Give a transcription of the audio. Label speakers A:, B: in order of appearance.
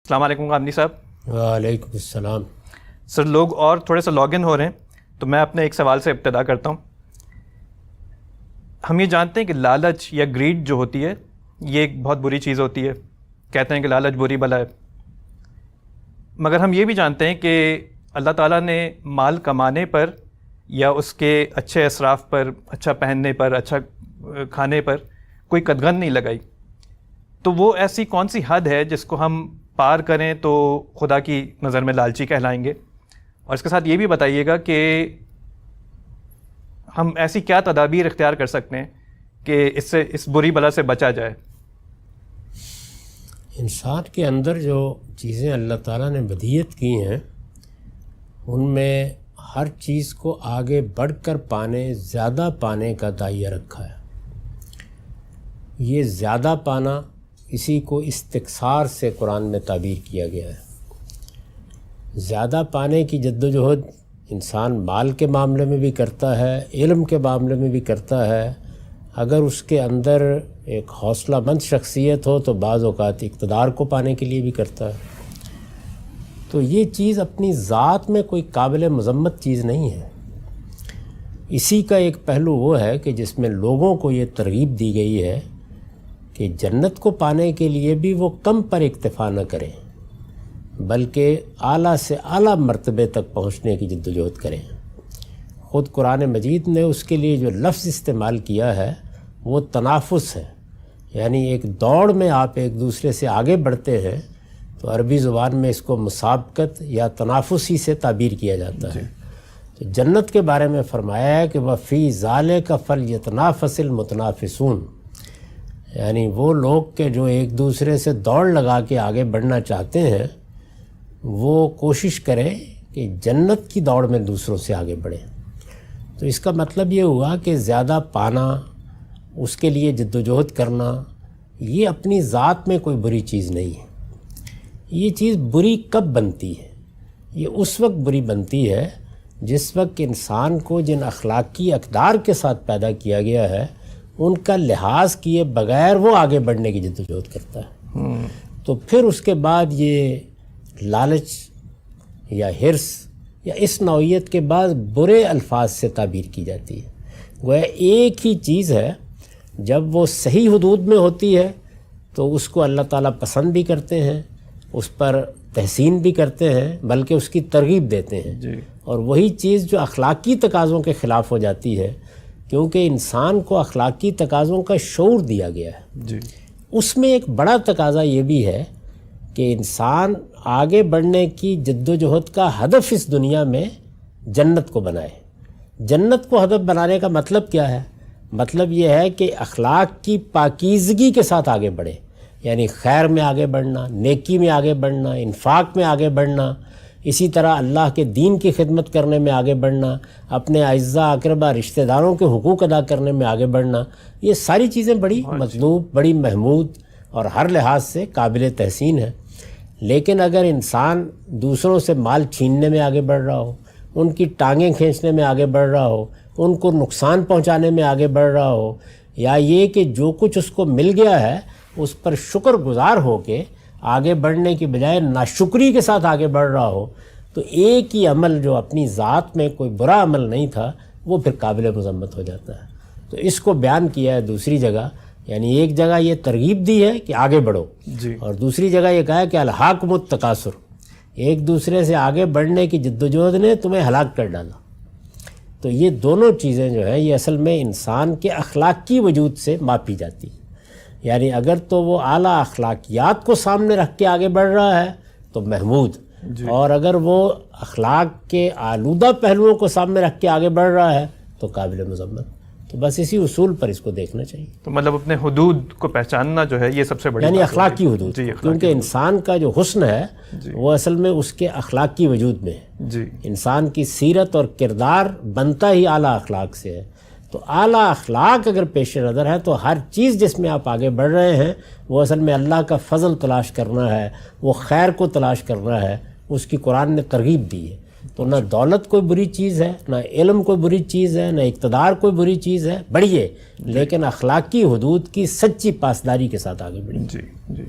A: السلام علیکم غامدی صاحب۔
B: وعلیکم السلام
A: سر، لوگ اور تھوڑے سے لاگ ان ہو رہے ہیں تو میں اپنے ایک سوال سے ابتدا کرتا ہوں۔ ہم یہ جانتے ہیں کہ لالچ یا گریڈ جو ہوتی ہے یہ ایک بہت بری چیز ہوتی ہے، کہتے ہیں کہ لالچ بری بلا ہے، مگر ہم یہ بھی جانتے ہیں کہ اللہ تعالیٰ نے مال کمانے پر یا اس کے اچھے اصراف پر، اچھا پہننے پر، اچھا کھانے پر کوئی قدغن نہیں لگائی۔ تو وہ ایسی کون سی حد ہے جس کو ہم پار کریں تو خدا کی نظر میں لالچی کہلائیں گے؟ اور اس کے ساتھ یہ بھی بتائیے گا کہ ہم ایسی کیا تدابیر اختیار کر سکتے ہیں کہ اس بری بلا سے بچا جائے؟
B: انسان کے اندر جو چیزیں اللہ تعالیٰ نے بدیعت کی ہیں ان میں ہر چیز کو آگے بڑھ کر زیادہ پانے کا داعیہ رکھا ہے۔ یہ زیادہ پانا اسی کو استکثار سے قرآن میں تعبیر کیا گیا ہے۔ زیادہ پانے کی جد و جہد انسان مال کے معاملے میں بھی کرتا ہے، علم کے معاملے میں بھی کرتا ہے۔ اگر اس کے اندر ایک حوصلہ مند شخصیت ہو تو بعض اوقات اقتدار کو پانے کے لیے بھی کرتا ہے۔ تو یہ چیز اپنی ذات میں کوئی قابل مذمت چیز نہیں ہے۔ اسی کا ایک پہلو وہ ہے کہ جس میں لوگوں کو یہ ترغیب دی گئی ہے کہ جنت کو پانے کے لیے بھی وہ کم پر اکتفا نہ کریں بلکہ اعلیٰ سے اعلیٰ مرتبے تک پہنچنے کی جد و جہد کریں۔ خود قرآن مجید نے اس کے لیے جو لفظ استعمال کیا ہے وہ تنافس ہے، یعنی ایک دوڑ میں آپ ایک دوسرے سے آگے بڑھتے ہیں تو عربی زبان میں اس کو مسابقت یا تنافس ہی سے تعبیر کیا جاتا ہے۔ تو جنت کے بارے میں فرمایا ہے کہ وَفِي ذَلِكَ فَلْيَتَنَافَسِ الْمُتَنَافِسُونَ، یعنی وہ لوگ کہ جو ایک دوسرے سے دوڑ لگا کے آگے بڑھنا چاہتے ہیں وہ کوشش کریں کہ جنت کی دوڑ میں دوسروں سے آگے بڑھیں۔ تو اس کا مطلب یہ ہوا کہ زیادہ پانا، اس کے لیے جد و جہد کرنا، یہ اپنی ذات میں کوئی بری چیز نہیں ہے۔ یہ چیز بری کب بنتی ہے؟ یہ اس وقت بری بنتی ہے جس وقت انسان کو جن اخلاقی اقدار کے ساتھ پیدا کیا گیا ہے ان کا لحاظ کیے بغیر وہ آگے بڑھنے کی جد و جہد کرتا ہے۔ تو پھر اس کے بعد یہ لالچ یا حرص یا اس نوعیت کے بعد برے الفاظ سے تعبیر کی جاتی ہے۔ گویا ایک ہی چیز ہے، جب وہ صحیح حدود میں ہوتی ہے تو اس کو اللہ تعالیٰ پسند بھی کرتے ہیں، اس پر تحسین بھی کرتے ہیں، بلکہ اس کی ترغیب دیتے ہیں۔ اور وہی چیز جو اخلاقی تقاضوں کے خلاف ہو جاتی ہے، کیونکہ انسان کو اخلاقی تقاضوں کا شعور دیا گیا ہے، اس میں ایک بڑا تقاضا یہ بھی ہے کہ انسان آگے بڑھنے کی جد و جہد کا ہدف اس دنیا میں جنت کو بنائے۔ جنت کو ہدف بنانے کا مطلب کیا ہے؟ مطلب یہ ہے کہ اخلاق کی پاکیزگی کے ساتھ آگے بڑھے، یعنی خیر میں آگے بڑھنا، نیکی میں آگے بڑھنا، انفاق میں آگے بڑھنا، اسی طرح اللہ کے دین کی خدمت کرنے میں آگے بڑھنا، اپنے اعزاء اقربا رشتہ داروں کے حقوق ادا کرنے میں آگے بڑھنا۔ یہ ساری چیزیں بڑی مطلوب، بڑی محمود اور ہر لحاظ سے قابل تحسین ہے۔ لیکن اگر انسان دوسروں سے مال چھیننے میں آگے بڑھ رہا ہو، ان کی ٹانگیں کھینچنے میں آگے بڑھ رہا ہو، ان کو نقصان پہنچانے میں آگے بڑھ رہا ہو، یا یہ کہ جو کچھ اس کو مل گیا ہے اس پر شکر گزار ہو کے آگے بڑھنے کی بجائے ناشکری کے ساتھ آگے بڑھ رہا ہو، تو ایک ہی عمل جو اپنی ذات میں کوئی برا عمل نہیں تھا وہ پھر قابل مذمت ہو جاتا ہے۔ تو اس کو بیان کیا ہے دوسری جگہ، یعنی ایک جگہ یہ ترغیب دی ہے کہ آگے بڑھو، اور دوسری جگہ یہ کہا ہے کہ الہاکم التکاثر، ایک دوسرے سے آگے بڑھنے کی جد و جہد نے تمہیں ہلاک کر ڈالا۔ تو یہ دونوں چیزیں جو ہیں یہ اصل میں انسان کے اخلاقی وجود سے ماپی جاتی ہیں، یعنی اگر تو وہ اعلیٰ اخلاقیات کو سامنے رکھ کے آگے بڑھ رہا ہے تو محمود، اور اگر وہ اخلاق کے آلودہ پہلوؤں کو سامنے رکھ کے آگے بڑھ رہا ہے تو قابل مذمت۔ تو بس اسی اصول پر اس کو دیکھنا چاہیے۔
A: تو مطلب اپنے حدود کو پہچاننا جو ہے یہ سب سے بڑی
B: یعنی اخلاقی حدود، کیونکہ انسان کا جو حسن ہے وہ اصل میں اس کے اخلاقی وجود میں ہے۔ انسان کی سیرت اور کردار بنتا ہی اعلیٰ اخلاق سے ہے۔ تو اعلیٰ اخلاق اگر پیش نظر ہے تو ہر چیز جس میں آپ آگے بڑھ رہے ہیں وہ اصل میں اللہ کا فضل تلاش کرنا ہے، وہ خیر کو تلاش کرنا ہے، اس کی قرآن نے ترغیب دی ہے۔ تو نہ دولت کوئی بری چیز ہے، نہ علم کوئی بری چیز ہے، نہ اقتدار کوئی بری چیز ہے، بڑھیے لیکن اخلاقی حدود کی سچی پاسداری کے ساتھ آگے بڑھیے۔
A: جی